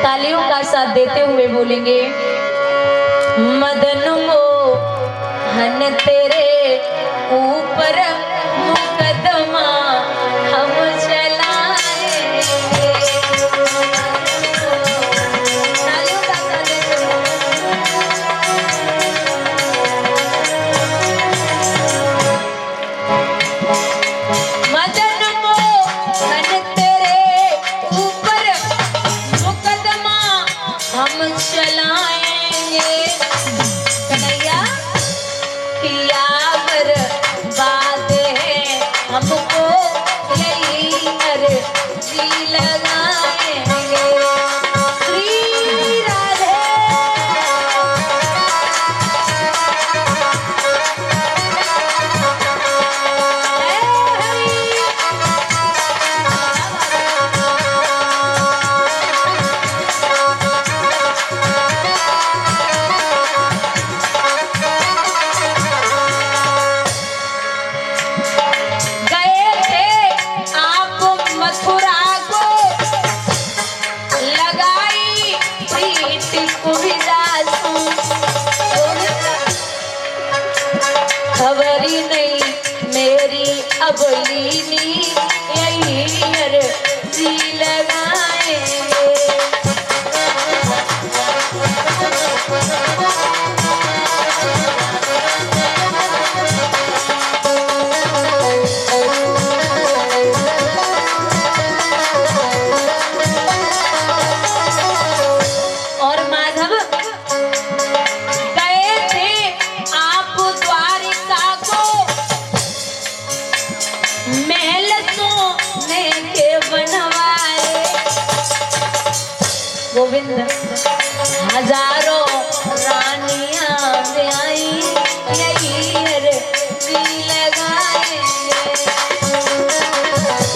तालियों का साथ देते हुए बोलेंगे, मदन मोहन तेरे ऊपर मुकदमा हम चलाएंगे। तालियों का साथ देते हुए मदन मोहन तेरे ऊपर मुकदमा हम चलाएंगे। कन्हैया किया बर्बाद है हमको यही अर्जी लगाएंगे। श्री राधे खबरी नहीं मेरी अबलीनी यही अर्जी लगाएंगे। और माधव गए थे आप द्वारिका को महल सोने के बनवाए। गोविंद हजारों रानियां ब्याई यही अर्जी लगाएंगे।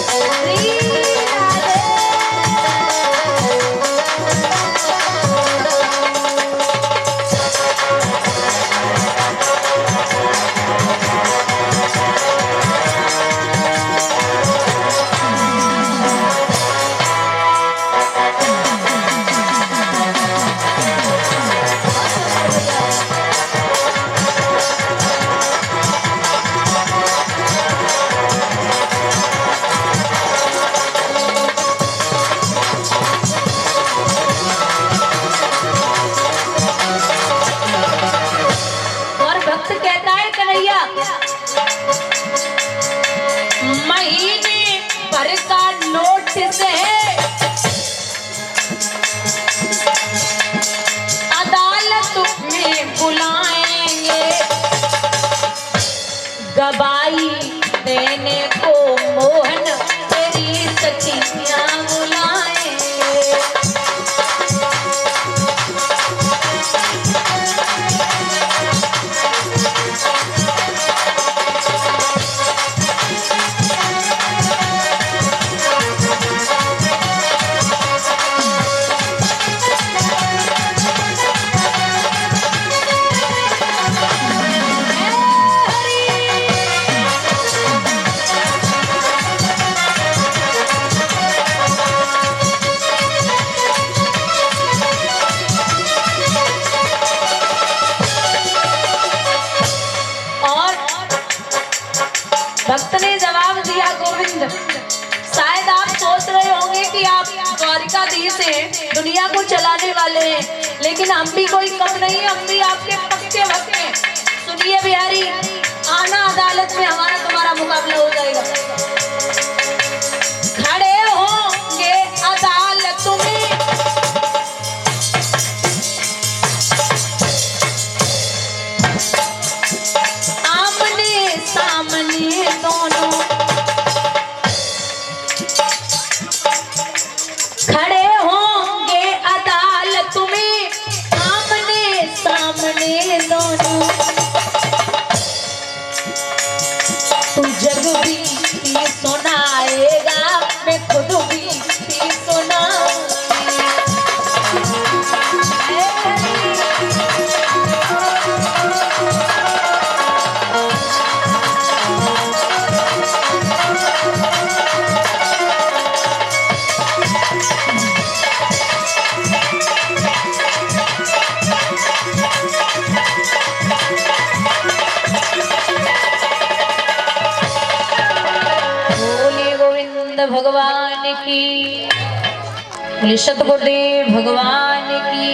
श्री राधे कहता है कन्हैया महीने भर का नोटिस है, अदालत में बुलाएंगे। गवाही देने को मोहन तेरी सखियां बुलाएंगे। भक्त ने जवाब दिया, गोविंद शायद आप सोच रहे होंगे कि आप द्वारिकाधीश हैं, दुनिया को चलाने वाले हैं, लेकिन हम भी कोई कम नहीं है, हम भी आपके पक्के भक्त हैं। सुनिए बिहारी, आना अदालत में हमारा तुम्हारा मुकाबला हो जाएगा। खड़े होंगे अदालत में आमने सामने दोनों, खड़े होंगे अदालत में आमने सामने दोनों। तू जग भी बोले सतगुरुदेव भगवान की।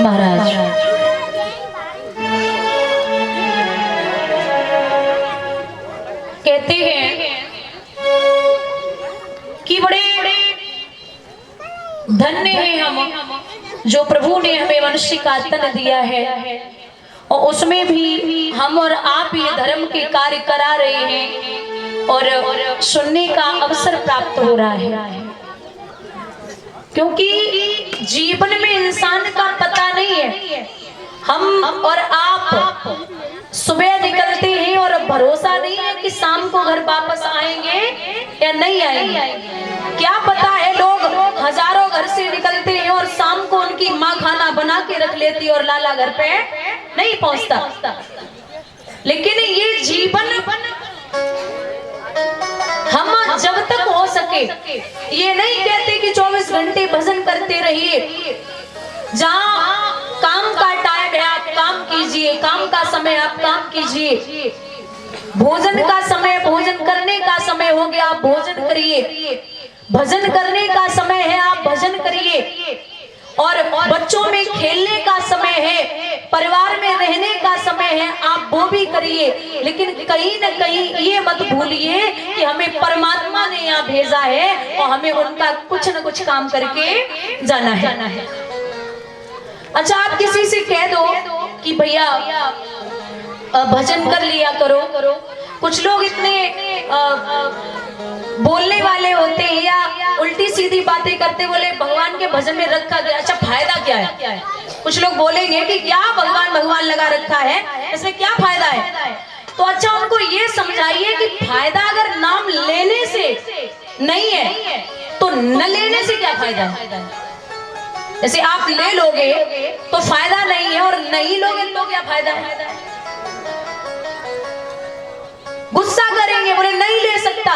महाराज कहते हैं कि बड़े धन्य हैं हम जो प्रभु ने हमें मनुष्य का तन दिया है और उसमें भी हम और आप ये धर्म के कार्य करा रहे हैं और सुनने का अवसर प्राप्त हो रहा है। क्योंकि जीवन में इंसान का पता नहीं है, हम और आप सुबह निकलते हैं और भरोसा नहीं है कि शाम को घर वापस आएंगे या नहीं आएंगे। क्या पता है, लोग हजारों घर से निकलते हैं और शाम को उनकी माँ खाना बना के रख लेती है और लाला घर पे नहीं पहुंचता। लेकिन ये जीवन हम जब तक हो सके, ये नहीं कहते कि 24 घंटे भजन करते रहिए। जहाँ काम का टाइम है आप काम कीजिए, काम का समय आप काम कीजिए, भोजन का समय भोजन करने का समय हो गया आप भोजन करिए, भजन करने का समय है आप भजन करिए, और बच्चों में खेलने का समय है, परिवार में रहने का समय है आप वो भी करिए। लेकिन कहीं न कहीं ये मत भूलिए कि हमें परमात्मा ने यहाँ भेजा है और हमें उनका कुछ न कुछ काम करके जाना है। अच्छा, आप किसी से कह दो कि भैया भजन कर लिया करो। कुछ लोग इतने बोलने वाले होते हैं या उल्टी सीधी बातें करते, बोले भगवान के भजन में रखा गया, अच्छा फायदा क्या है? कुछ लोग बोलेंगे कि क्या भगवान भगवान लगा रखा है, इसमें क्या फायदा है? तो अच्छा उनको ये समझाइए कि फायदा अगर नाम लेने से नहीं है तो न लेने से क्या फायदा है। जैसे आप ले लोगे तो फायदा नहीं है और नहीं लोगे तो क्या फायदा है। गुस्सा करेंगे, बोले नहीं ले सकता,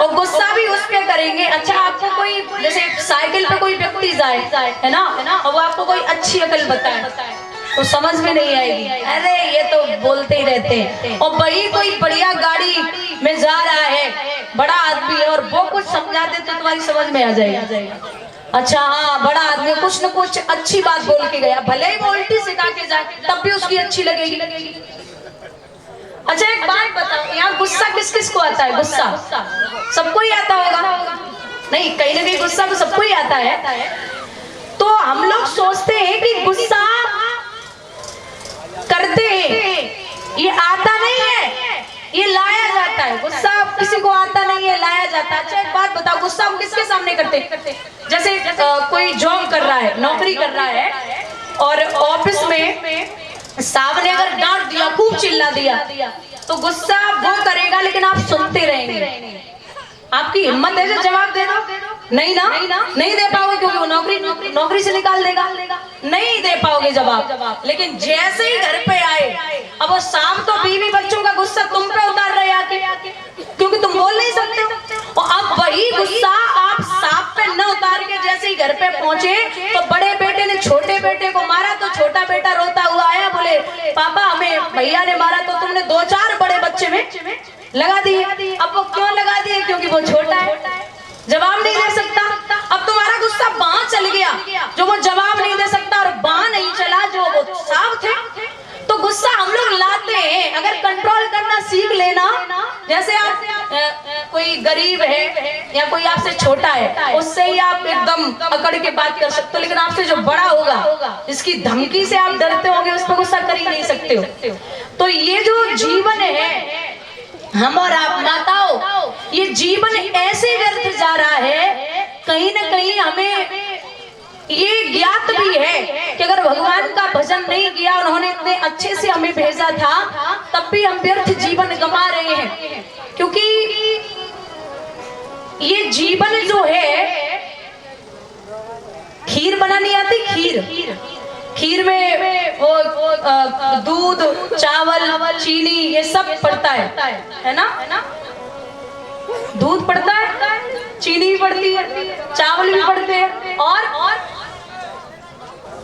और गुस्सा भी उस पे करेंगे। अच्छा, आपको कोई जैसे साइकिल पे कोई व्यक्ति जाए है ना, और वो आपको कोई अच्छी अकल बताए तो समझ में नहीं आएगी, अरे ये तो बोलते ही रहते हैं। और वही कोई बढ़िया गाड़ी में जा रहा है, बड़ा आदमी है, और वो कुछ समझा दे तो तुम्हारी समझ में आ जाएगा। अच्छा हाँ, बड़ा आदमी कुछ न कुछ अच्छी बात बोल के गया, भले ही वो उल्टी सिखा के जाए तब भी उसकी अच्छी लगेगी। अच्छा एक बात बताओ, यहाँ गुस्सा किस किस को आता है? गुस्सा सबको ही आता होगा, नहीं कहीं ना कहीं गुस्सा तो सबको ही आता है। तो हम लोग सोचते हैं कि गुस्सा करते हैं, ये आता नहीं है, ये लाया जाता है। गुस्सा किसी को आता नहीं है, लाया जाता है। अच्छा एक बात बताओ, गुस्सा हम किसके सामने करते हैं? जैसे कोई जॉब कर रहा है, नौकरी कर रहा है, और ऑफिस में साहब ने अगर डांट दिया, खूब चिल्ला दिया, तो गुस्सा वो करेगा लेकिन आप सुनते रहेंगे। आपकी हिम्मत है जो जवाब दे दो? नहीं ना, नहीं दे पाओगे क्योंकि वो नौकरी से निकाल देगा, नहीं दे पाओगे जवाब। लेकिन जैसे ही घर पे आए, अब वो शाम तो बीवी बच्चों का गुस्सा तुम पे उतार रहे आके, क्योंकि तुम बोल नहीं सकते हो। और अब वही गुस्सा आप सांप पे न उतार के जैसे ही घर पे पहुंचे तो बड़े बेटे ने छोटे बेटे को मारा, तो छोटा बेटा रोता हुआ आया, बोले पापा हमें भैया ने मारा, तो तुमने 2-4 बड़े बच्चे में लगा दिए। अब वो क्यों लगा दिए? क्योंकि वो छोटा है, जवाब नहीं दे सकता। अब तुम्हारा गुस्सा वहां चल गया जो वो जवाब नहीं दे सकता, और वहां नहीं चला जो वो साफ थे। तो गुस्सा हम लोग लाते हैं, अगर कंट्रोल करना सीख लेना। जैसे आप कोई गरीब है या कोई आपसे छोटा है, उससे ही आप एकदम अकड़ के बात कर सकते हो, लेकिन आपसे जो बड़ा होगा, इसकी धमकी से आप डरते होगे, उस पर गुस्सा कर ही नहीं सकते हो। तो ये जो जीवन है हम और आप माताओं, ये जीवन ऐसे व्यर्थ जा रहा है, कहीं ना कहीं हमें ये ज्ञात भी है कि अगर भगवान का भजन नहीं किया, उन्होंने इतने अच्छे से हमें भेजा था, तब भी हम व्यर्थ जीवन गंवा रहे हैं। क्योंकि ये जीवन जो है, खीर बनानी आती? खीर में वो दूध, चावल, चीनी ये सब पड़ता है ना? दूध पड़ता है, चीनी भी पड़ती है, चावल भी पड़ते हैं,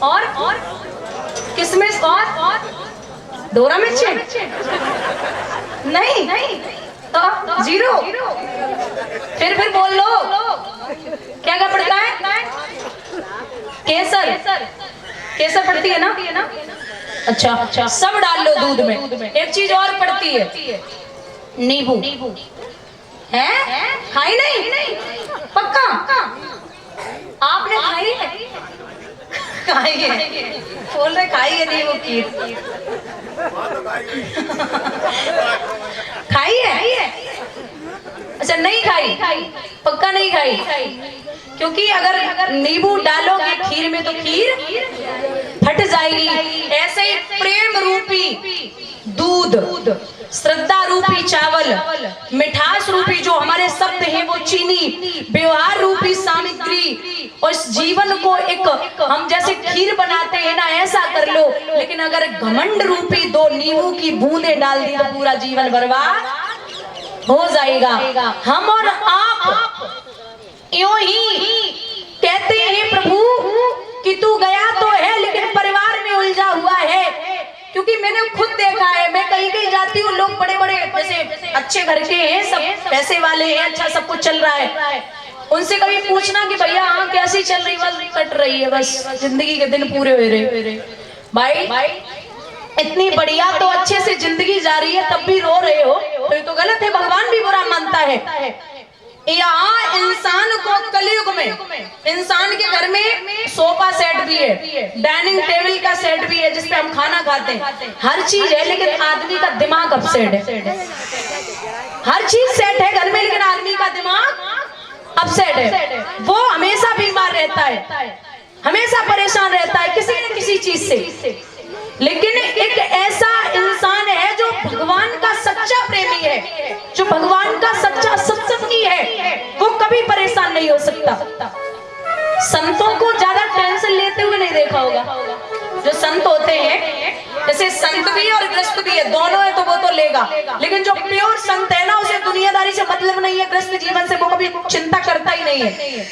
और किसमिस और दोरा मिर्ची नहीं तो जीरो। फिर बोल लो क्या क्या पड़ता है? केसर, केसर पड़ती है ना? अच्छा, सब डाल लो दूध में। एक चीज और पड़ती है, नींबू है? खाई नहीं? पक्का आपने खाई है? खाई है, बोल रहे खाई है नींबू की। खाई है? अच्छा नहीं खाई, पक्का नहीं खाई, क्योंकि अगर नींबू डालोगे खीर में तो खीर फट जाएगी। ऐसे ही प्रेम रूपी दूध, श्रद्धा रूपी चावल, मिठास रूपी जो हमारे शब्द हैं वो चीनी, व्यवहार रूपी सामग्री, और इस जीवन को एक हम जैसे खीर बनाते हैं ना, ऐसा कर लो। लेकिन अगर घमंड रूपी 2 नींबू की बूंदें डाल दी तो पूरा जीवन बर्बाद हो जाएगा। हम और आप यूं ही कहते हैं प्रभु कि तू गया तो है लेकिन परिवार में उलझा हुआ है, क्योंकि मैंने खुद देखा है। मैं कहीं जाती हूँ, लोग बड़े बड़े जैसे अच्छे घर के हैं, सब पैसे वाले हैं, अच्छा सब कुछ चल रहा है, उनसे कभी पूछना कि भैया हाँ कैसी चल रही? बस कट रही है, बस जिंदगी के दिन पूरे हो रहे। भाई इतनी बढ़िया तो अच्छे से जिंदगी जा रही है, तब भी रो रहे हो तो ये तो गलत है। भगवान भी बुरा मानता है। यहाँ इंसान को कलयुग में इंसान के घर में सोफा सेट भी है, डाइनिंग टेबल का सेट भी है जिसपे हम खाना खाते हैं, हर चीज है, लेकिन आदमी का दिमाग अपसेट है। हर चीज सेट है घर में, लेकिन आदमी का दिमाग अपसेट है। वो हमेशा बीमार रहता है, हमेशा परेशान रहता है किसी न किसी चीज से। लेकिन एक ऐसा इंसान है जो भगवान का सच्चा प्रेमी है, जो भगवान का सच्चा सत्संगी है, वो कभी परेशान नहीं हो सकता। संतों को ज्यादा टेंशन लेते हुए नहीं देखा होगा। जो संत होते हैं, जैसे संत भी और ग्रस्त भी है, दोनों है तो वो तो लेगा, लेकिन जो प्योर संत है ना, उसे दुनियादारी से मतलब नहीं है, ग्रस्त जीवन से वो कभी चिंता करता ही नहीं है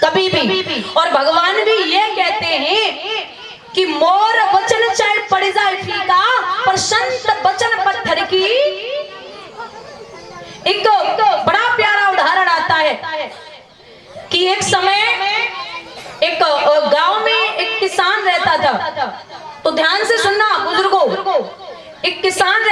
कभी भी। और भगवान भी ये कहते हैं कि मोर वचन चाहे पड़ जाए फीका, पर संत वचन पत्थर की। एक बड़ा प्यारा उदाहरण आता है कि एक समय एक गांव में एक किसान रहता था। तो ध्यान से सुनना बुजुर्गों, एक किसान